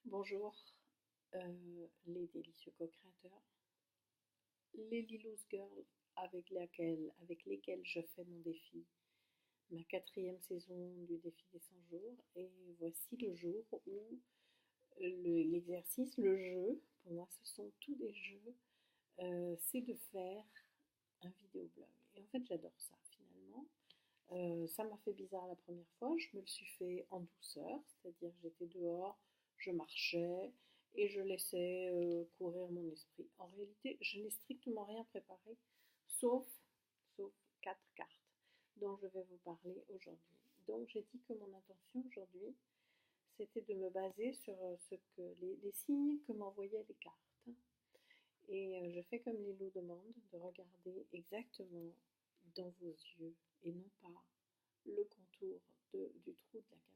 Bonjour, les délicieux co-créateurs, les Lilouz Girls avec lesquelles je fais mon défi, ma quatrième saison du défi des 100 jours. Et voici le jour où l'exercice, le jeu, pour moi ce sont tous des jeux, c'est de faire un vidéoblog. Et en fait j'adore ça finalement. Ça m'a fait bizarre la première fois, je me le suis fait en douceur, c'est-à-dire j'étais dehors, je marchais et je laissais courir mon esprit. En réalité, je n'ai strictement rien préparé, sauf, sauf 4 cartes dont je vais vous parler aujourd'hui. Donc j'ai dit que mon intention aujourd'hui, c'était de me baser sur ce que les signes que m'envoyaient les cartes. Et je fais comme les loups demandent, de regarder exactement dans vos yeux et non pas le contour du trou de la caméra.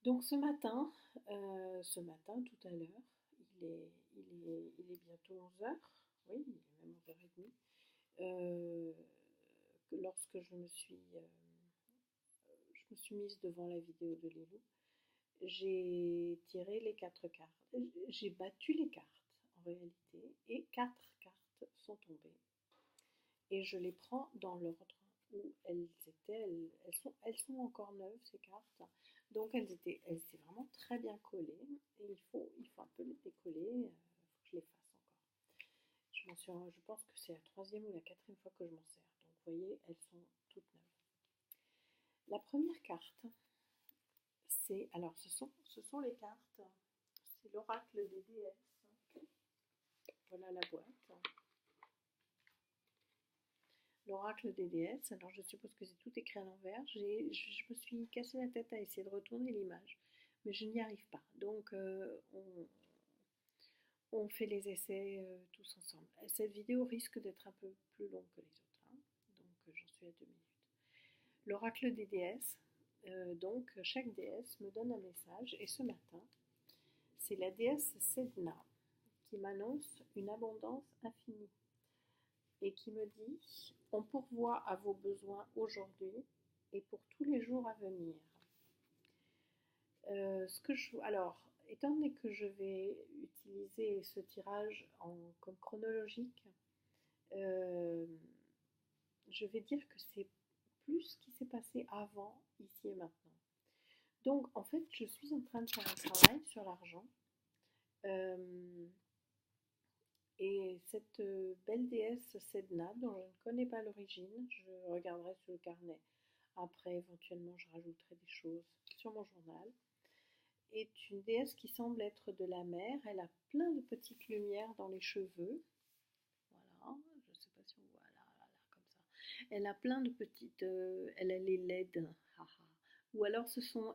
Donc ce matin tout à l'heure, il est bientôt 11 heures, oui, il est même 11h30, lorsque je me suis mise devant la vidéo de Lilou, j'ai tiré les 4 cartes, j'ai battu les cartes en réalité, et 4 cartes sont tombées. Et je les prends dans l'ordre où elles étaient. Elles sont encore neuves, ces cartes. Donc elles étaient vraiment très bien collées. Et il faut un peu les décoller. Il faut que je les fasse encore. Je pense que c'est la troisième ou la quatrième fois que je m'en sers. Donc vous voyez, elles sont toutes neuves. La première carte, alors ce sont les cartes. C'est l'oracle des déesses. Voilà la boîte. L'oracle des déesses, alors je suppose que c'est tout écrit à l'envers. Je me suis cassé la tête à essayer de retourner l'image, mais je n'y arrive pas. Donc on fait les essais tous ensemble. Cette vidéo risque d'être un peu plus longue que les autres, hein. Donc j'en suis à 2 minutes. L'oracle des déesses, donc chaque déesse me donne un message, et ce matin, c'est la déesse Sedna qui m'annonce une abondance infinie et qui me dit: on pourvoit à vos besoins aujourd'hui et pour tous les jours à venir. Alors, étant donné que je vais utiliser ce tirage comme chronologique, euh, je vais dire que c'est plus ce qui s'est passé avant, ici et maintenant. Donc, en fait, je suis en train de faire un travail sur l'argent. Et cette belle déesse Sedna, dont je ne connais pas l'origine, je regarderai sur le carnet. Après, éventuellement, je rajouterai des choses sur mon journal. Est une déesse qui semble être de la mer. Elle a plein de petites lumières dans les cheveux. Voilà, je ne sais pas si on voit là, là, là, comme ça. Elle a plein de petites. Elle a les LED. Ou alors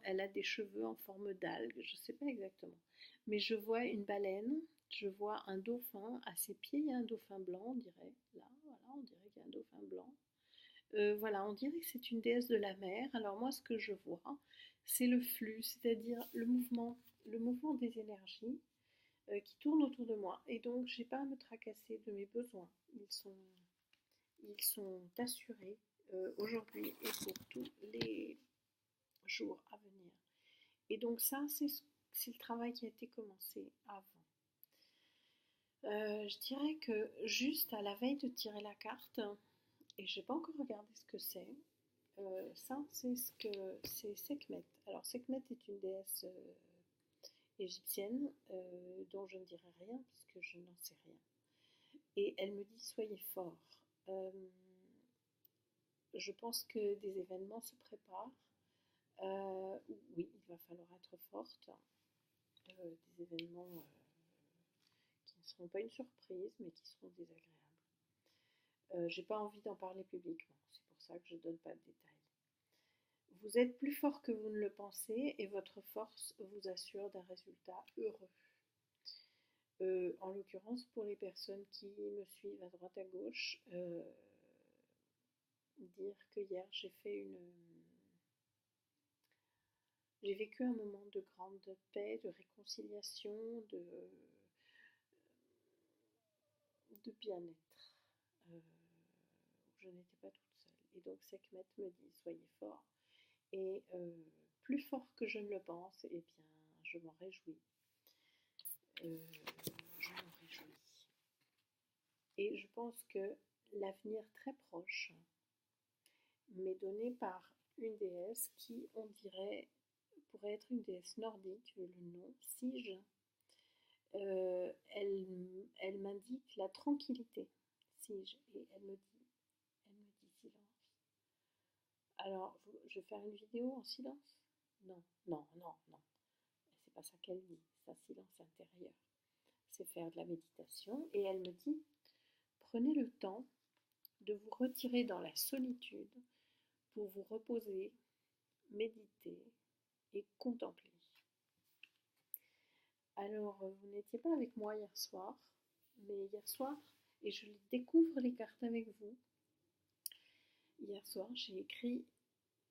elle a des cheveux en forme d'algue. Je ne sais pas exactement. Mais je vois une baleine. Je vois un dauphin. À ses pieds, il y a un dauphin blanc, on dirait. Là, voilà, on dirait qu'il y a un dauphin blanc. Voilà, on dirait que c'est une déesse de la mer. Alors moi, ce que je vois, c'est le flux, c'est-à-dire le mouvement des énergies qui tournent autour de moi. Et donc, j'ai pas à me tracasser de mes besoins. Ils sont assurés aujourd'hui et pour tous les jours à venir. Et donc ça, c'est le travail qui a été commencé avant. Je dirais que juste à la veille de tirer la carte, et je n'ai pas encore regardé ce que c'est, ça, c'est Sekhmet. Alors Sekhmet est une déesse égyptienne dont je ne dirai rien puisque je n'en sais rien. Et elle me dit: soyez forts. Euh, je pense que des événements se préparent. Oui, il va falloir être forte. Des événements qui ne seront pas une surprise, mais qui seront désagréables. J'ai pas envie d'en parler publiquement, c'est pour ça que je donne pas de détails. Vous êtes plus fort que vous ne le pensez et votre force vous assure d'un résultat heureux. En l'occurrence, pour les personnes qui me suivent à droite à gauche, dire que hier j'ai vécu un moment de grande paix, de réconciliation, de bien-être, où je n'étais pas toute seule. Et donc Sekhmet me dit: soyez forts. Et plus fort que je ne le pense, eh bien, je m'en réjouis. Je m'en réjouis. Et je pense que l'avenir très proche m'est donné par une déesse qui, on dirait, pourrait être une déesse nordique, vu le nom, Sige. Elle m'indique la tranquillité, Sige, et elle me dit silence. Alors, je vais faire une vidéo en silence? Non, non, non, non. C'est pas ça qu'elle dit, c'est un silence intérieur. C'est faire de la méditation. Et elle me dit, prenez le temps de vous retirer dans la solitude pour vous reposer, méditer et contempler. Alors, vous n'étiez pas avec moi hier soir, mais hier soir, et je découvre les cartes avec vous, hier soir, j'ai écrit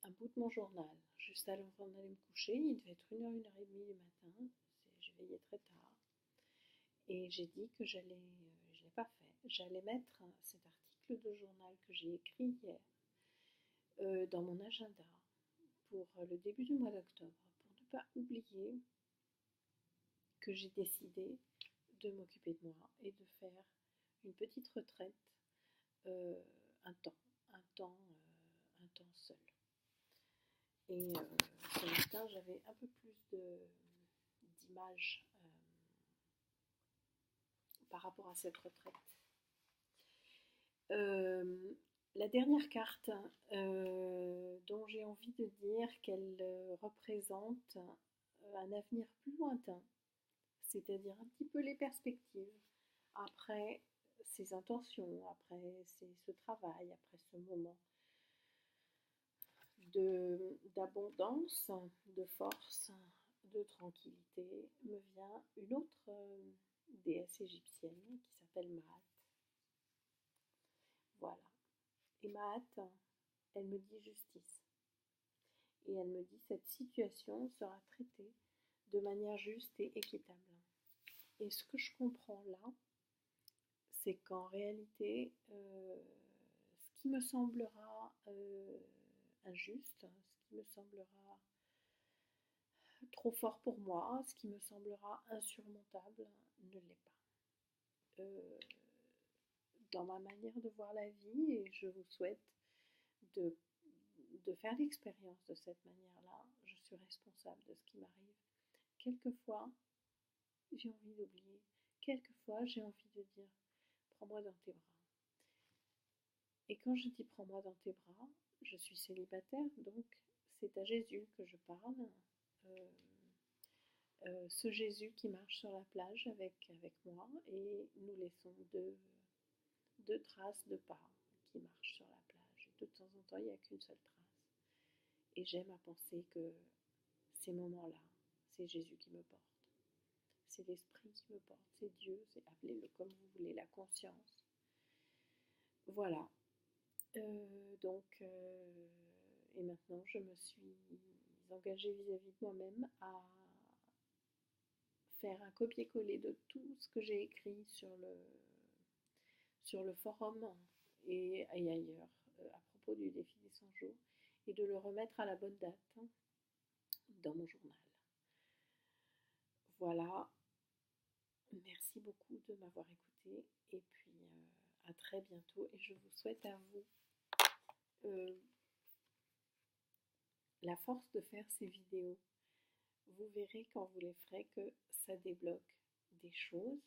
un bout de mon journal, juste avant d'aller me coucher. Il devait être 1h, 1h30 du matin, j'ai veillé très tard, et j'ai dit que je ne l'ai pas fait. J'allais mettre cet article de journal que j'ai écrit hier dans mon agenda pour le début du mois d'octobre, pour ne pas oublier que j'ai décidé de m'occuper de moi et de faire une petite retraite, un temps, un temps seul. Et ce matin, j'avais un peu plus d'images par rapport à cette retraite. La dernière carte dont j'ai envie de dire qu'elle représente un avenir plus lointain, c'est-à-dire un petit peu les perspectives après ces intentions, après ce travail, après ce moment d'abondance, de force, de tranquillité, me vient une autre déesse égyptienne qui s'appelle Maat. Voilà. Et Maat, elle me dit justice. Et elle me dit cette situation sera traitée de manière juste et équitable. Et ce que je comprends là, c'est qu'en réalité, ce qui me semblera injuste, ce qui me semblera trop fort pour moi, ce qui me semblera insurmontable, ne l'est pas. Dans ma manière de voir la vie, et je vous souhaite de faire l'expérience de cette manière-là, je suis responsable de ce qui m'arrive. Quelquefois, j'ai envie d'oublier. Quelquefois, j'ai envie de dire, prends-moi dans tes bras. Et quand je dis prends-moi dans tes bras, je suis célibataire, donc c'est à Jésus que je parle. Ce Jésus qui marche sur la plage avec moi, et nous laissons deux traces de pas qui marchent sur la plage. Et de temps en temps, il n'y a qu'une seule trace. Et j'aime à penser que ces moments-là, c'est Jésus qui me porte. C'est l'Esprit qui me porte, c'est Dieu, c'est appelez-le comme vous voulez, la conscience. Voilà. Et maintenant, je me suis engagée vis-à-vis de moi-même à faire un copier-coller de tout ce que j'ai écrit sur le forum et ailleurs à propos du défi des 100 jours, et de le remettre à la bonne date dans mon journal. Voilà. Merci beaucoup de m'avoir écouté, et puis à très bientôt, et je vous souhaite à vous la force de faire ces vidéos. Vous verrez quand vous les ferez que ça débloque des choses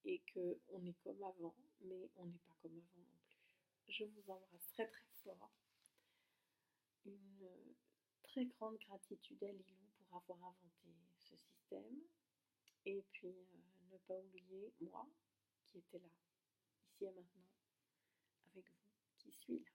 et qu'on est comme avant, mais on n'est pas comme avant non plus. Je vous embrasse très très fort. Une très grande gratitude à Lilou pour avoir inventé ce système. Et puis ne pas oublier moi qui étais là, ici et maintenant, avec vous, qui suis là.